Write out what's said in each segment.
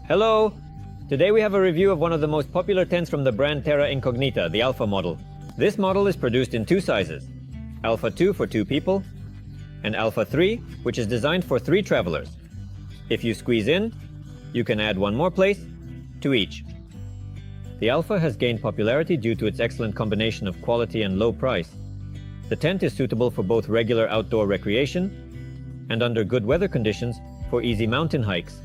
Hello! Today we have a review of one of the most popular tents from the brand Terra Incognita, the Alpha model. This model is produced in two sizes, Alpha 2 for 2 people, and Alpha 3, which is designed for 3 travelers. If you squeeze in, you can add one more place to each. The Alpha has gained popularity due to its excellent combination of quality and low price. The tent is suitable for both regular outdoor recreation and under good weather conditions for easy mountain hikes.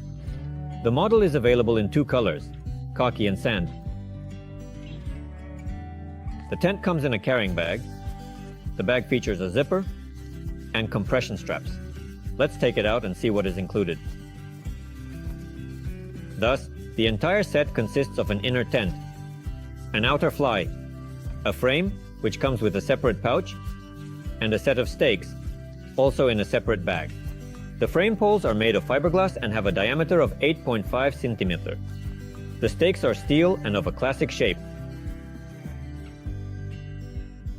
The model is available in 2 colors, khaki and sand. The tent comes in a carrying bag. The bag features a zipper and compression straps. Let's take it out and see what is included. Thus, the entire set consists of an inner tent, an outer fly, a frame, which comes with a separate pouch, and a set of stakes, also in a separate bag. The frame poles are made of fiberglass and have a diameter of 8.5 centimeters. The stakes are steel and of a classic shape.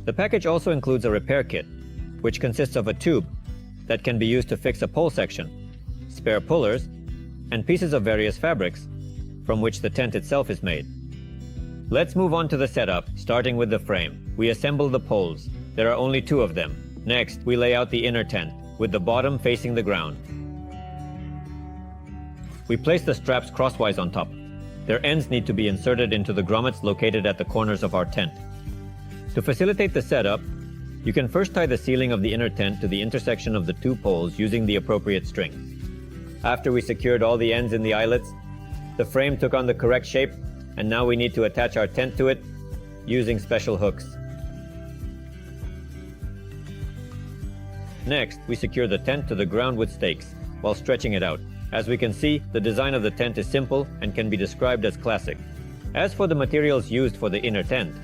The package also includes a repair kit, which consists of a tube that can be used to fix a pole section, spare pullers, and pieces of various fabrics, from which the tent itself is made. Let's move on to the setup, starting with the frame. We assemble the poles. There are only 2 of them. Next, we lay out the inner tent, with the bottom facing the ground. We place the straps crosswise on top. Their ends need to be inserted into the grommets located at the corners of our tent. To facilitate the setup, you can first tie the ceiling of the inner tent to the intersection of the 2 poles using the appropriate strings. After we secured all the ends in the eyelets, the frame took on the correct shape, and now we need to attach our tent to it using special hooks. Next, we secure the tent to the ground with stakes, while stretching it out. As we can see, the design of the tent is simple and can be described as classic. As for the materials used for the inner tent,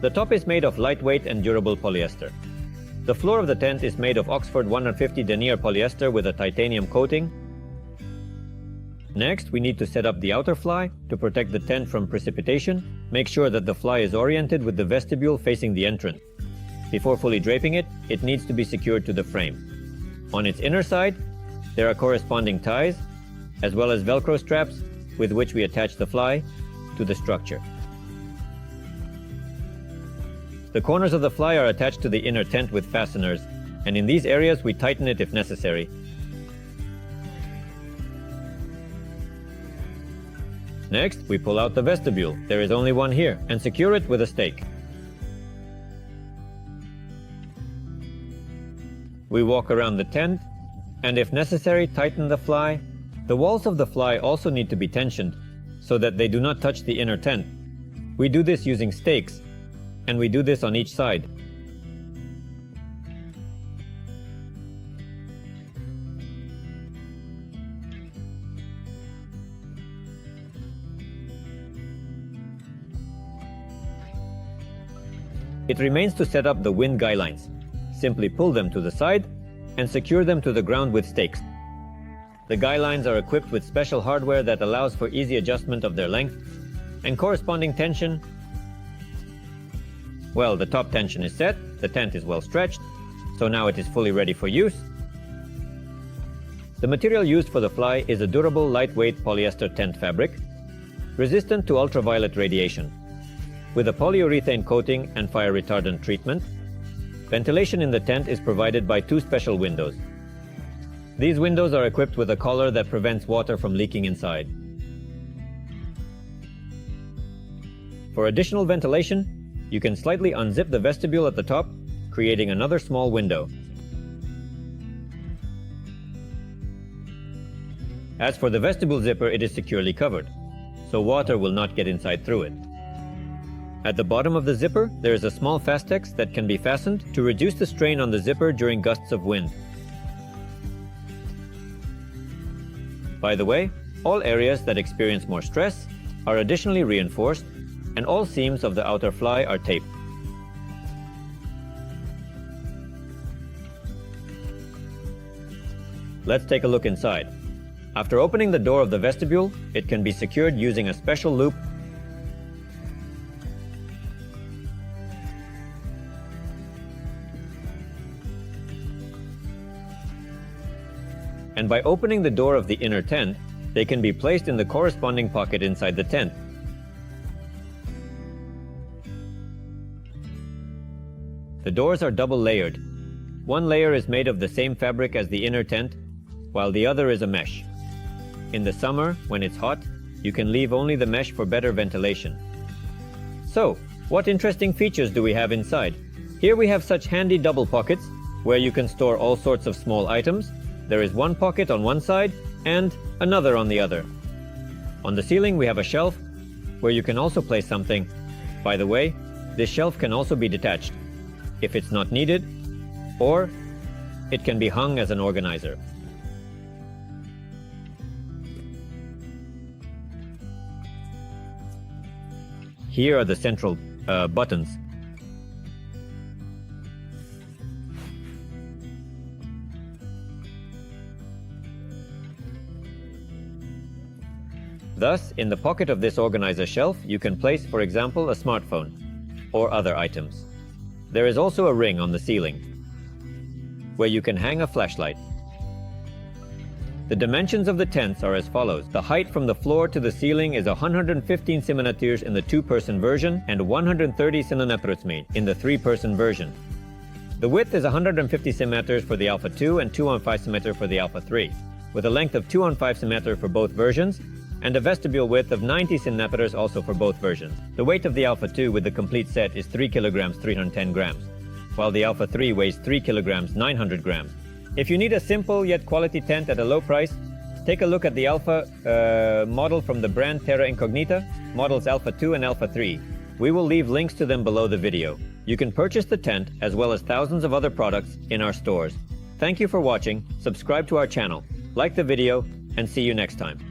the top is made of lightweight and durable polyester. The floor of the tent is made of Oxford 150 denier polyester with a titanium coating. Next, we need to set up the outer fly to protect the tent from precipitation. Make sure that the fly is oriented with the vestibule facing the entrance. Before fully draping it, it needs to be secured to the frame. On its inner side, there are corresponding ties, as well as Velcro straps with which we attach the fly to the structure. The corners of the fly are attached to the inner tent with fasteners, and in these areas we tighten it if necessary. Next, we pull out the vestibule. There is only one here, and secure it with a stake. We walk around the tent, and if necessary, tighten the fly. The walls of the fly also need to be tensioned, so that they do not touch the inner tent. We do this using stakes, and we do this on each side. It remains to set up the wind guy lines. Simply pull them to the side and secure them to the ground with stakes. The guy lines are equipped with special hardware that allows for easy adjustment of their length and corresponding tension. Well, the top tension is set, the tent is well stretched, so now it is fully ready for use. The material used for the fly is a durable, lightweight polyester tent fabric, resistant to ultraviolet radiation, with a polyurethane coating and fire retardant treatment. Ventilation in the tent is provided by 2 special windows. These windows are equipped with a collar that prevents water from leaking inside. For additional ventilation, you can slightly unzip the vestibule at the top, creating another small window. As for the vestibule zipper, it is securely covered, so water will not get inside through it. At the bottom of the zipper, there is a small fastex that can be fastened to reduce the strain on the zipper during gusts of wind. By the way, all areas that experience more stress are additionally reinforced, and all seams of the outer fly are taped. Let's take a look inside. After opening the door of the vestibule, it can be secured using a special loop and by opening the door of the inner tent, They can be placed in the corresponding pocket inside the tent. The doors are double layered. One layer is made of the same fabric as the inner tent, while the other is a mesh. In the summer, when it's hot, you can leave only the mesh for better ventilation. So, what interesting features do we have inside? Here we have such handy double pockets, where you can store all sorts of small items. There is one pocket on one side, and another on the other. On the ceiling we have a shelf, where you can also place something. By the way, this shelf can also be detached, if it's not needed, or it can be hung as an organizer. Here are the central buttons. Thus, in the pocket of this organizer shelf, you can place, for example, a smartphone or other items. There is also a ring on the ceiling, where you can hang a flashlight. The dimensions of the tents are as follows. The height from the floor to the ceiling is 115 cm in the 2-person version and 130 cm in the 3-person version. The width is 150 cm for the Alpha 2 and 2 on 5 cm for the Alpha 3, with a length of 2 on 5 cm for both versions, and a vestibule width of 90 cm also for both versions. The weight of the Alpha 2 with the complete set is 3 kg 310 grams, while the Alpha 3 weighs 3 kg 900 grams. If you need a simple yet quality tent at a low price, take a look at the Alpha model from the brand Terra Incognita, models Alpha 2 and Alpha 3. We will leave links to them below the video. You can purchase the tent as well as thousands of other products in our stores. Thank you for watching, subscribe to our channel, like the video, and see you next time.